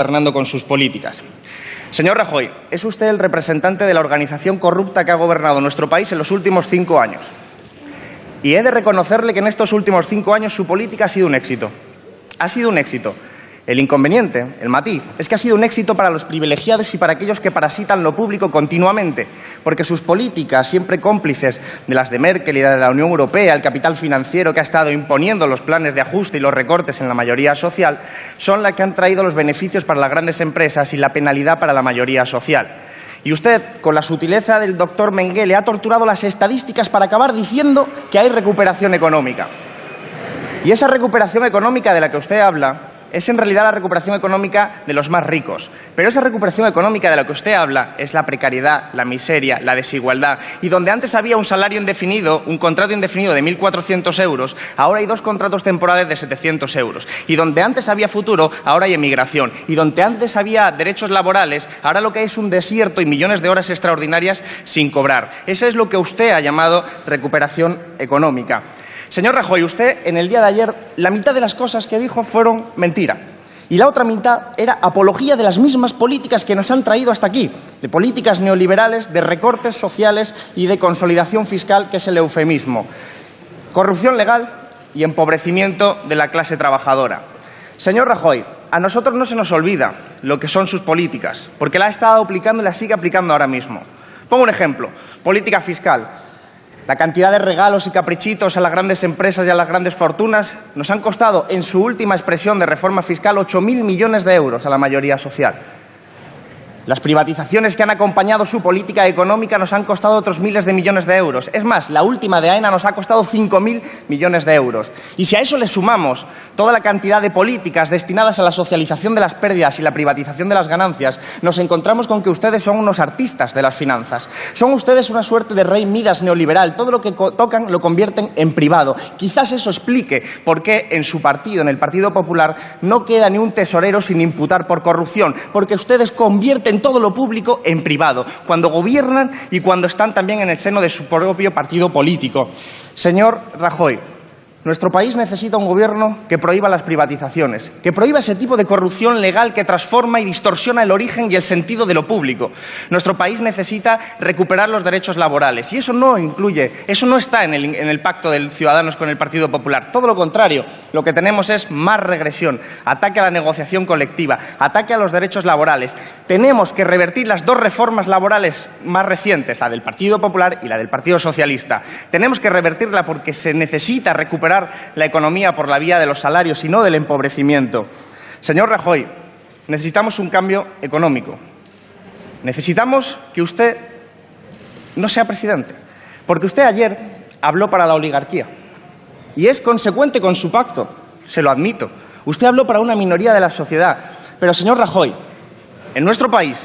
gobernando con sus políticas. Señor Rajoy, es usted el representante de la organización corrupta que ha gobernado nuestro país en los últimos 5 años. Y he de reconocerle que en estos últimos 5 años su política ha sido un éxito. Ha sido un éxito. El inconveniente, el matiz, es que ha sido un éxito para los privilegiados y para aquellos que parasitan lo público continuamente, porque sus políticas, siempre cómplices de las de Merkel y de la Unión Europea, el capital financiero que ha estado imponiendo los planes de ajuste y los recortes en la mayoría social, son las que han traído los beneficios para las grandes empresas y la penalidad para la mayoría social. Y usted, con la sutileza del doctor Mengele, ha torturado las estadísticas para acabar diciendo que hay recuperación económica. Y esa recuperación económica de la que usted habla es en realidad la recuperación económica de los más ricos. Pero esa recuperación económica de la que usted habla es la precariedad, la miseria, la desigualdad. Y donde antes había un salario indefinido, un contrato indefinido de 1.400 euros, ahora hay 2 contratos temporales de 700 euros. Y donde antes había futuro, ahora hay emigración. Y donde antes había derechos laborales, ahora lo que hay es un desierto y millones de horas extraordinarias sin cobrar. Eso es lo que usted ha llamado recuperación económica. Señor Rajoy, usted en el día de ayer, la mitad de las cosas que dijo fueron mentira. Y la otra mitad era apología de las mismas políticas que nos han traído hasta aquí, de políticas neoliberales, de recortes sociales y de consolidación fiscal, que es el eufemismo. Corrupción legal y empobrecimiento de la clase trabajadora. Señor Rajoy, a nosotros no se nos olvida lo que son sus políticas, porque la ha estado aplicando y la sigue aplicando ahora mismo. Pongo un ejemplo, política fiscal. La cantidad de regalos y caprichitos a las grandes empresas y a las grandes fortunas nos han costado, en su última expresión de reforma fiscal, 8.000 millones de euros a la mayoría social. Las privatizaciones que han acompañado su política económica nos han costado otros miles de millones de euros. Es más, la última de AENA nos ha costado 5.000 millones de euros. Y si a eso le sumamos toda la cantidad de políticas destinadas a la socialización de las pérdidas y la privatización de las ganancias, nos encontramos con que ustedes son unos artistas de las finanzas. Son ustedes una suerte de rey Midas neoliberal. Todo lo que tocan lo convierten en privado. Quizás eso explique por qué en su partido, en el Partido Popular, no queda ni un tesorero sin imputar por corrupción. Porque ustedes convierten todo lo público en privado, cuando gobiernan y cuando están también en el seno de su propio partido político. Señor Rajoy, nuestro país necesita un gobierno que prohíba las privatizaciones, que prohíba ese tipo de corrupción legal que transforma y distorsiona el origen y el sentido de lo público. Nuestro país necesita recuperar los derechos laborales y eso no incluye, eso no está en el pacto de Ciudadanos con el Partido Popular. Todo lo contrario, lo que tenemos es más regresión, ataque a la negociación colectiva, ataque a los derechos laborales. Tenemos que revertir las 2 reformas laborales más recientes, la del Partido Popular y la del Partido Socialista. Tenemos que revertirla porque se necesita recuperar la economía por la vía de los salarios y no del empobrecimiento. Señor Rajoy, necesitamos un cambio económico. Necesitamos que usted no sea presidente, porque usted ayer habló para la oligarquía y es consecuente con su pacto, se lo admito. Usted habló para una minoría de la sociedad, pero señor Rajoy, en nuestro país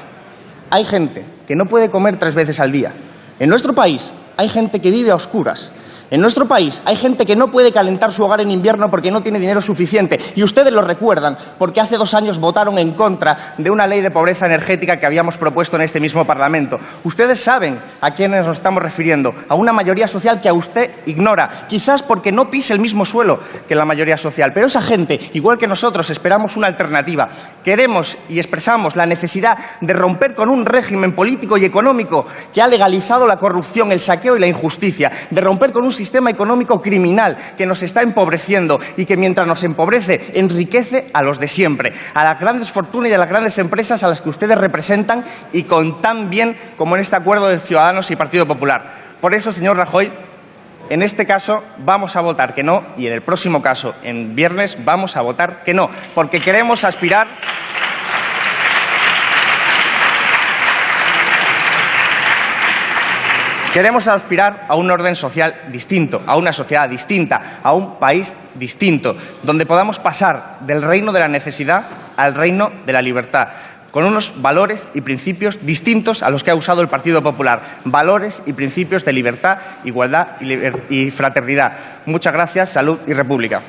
hay gente que no puede comer 3 veces al día. En nuestro país hay gente que vive a oscuras. En nuestro país hay gente que no puede calentar su hogar en invierno porque no tiene dinero suficiente. Y ustedes lo recuerdan porque hace 2 años votaron en contra de una ley de pobreza energética que habíamos propuesto en este mismo Parlamento. Ustedes saben a quiénes nos estamos refiriendo, a una mayoría social que a usted ignora, quizás porque no pise el mismo suelo que la mayoría social. Pero esa gente, igual que nosotros, esperamos una alternativa. Queremos y expresamos la necesidad de romper con un régimen político y económico que ha legalizado la corrupción, el saqueo y la injusticia, de romper con un sistema económico criminal que nos está empobreciendo y que mientras nos empobrece, enriquece a los de siempre, a las grandes fortunas y a las grandes empresas a las que ustedes representan y con tan bien como en este acuerdo de Ciudadanos y Partido Popular. Por eso, señor Rajoy, en este caso vamos a votar que no y en el próximo caso, en viernes, vamos a votar que no, porque queremos aspirar a un orden social distinto, a una sociedad distinta, a un país distinto, donde podamos pasar del reino de la necesidad al reino de la libertad, con unos valores y principios distintos a los que ha usado el Partido Popular. Valores y principios de libertad, igualdad y fraternidad. Muchas gracias, salud y república.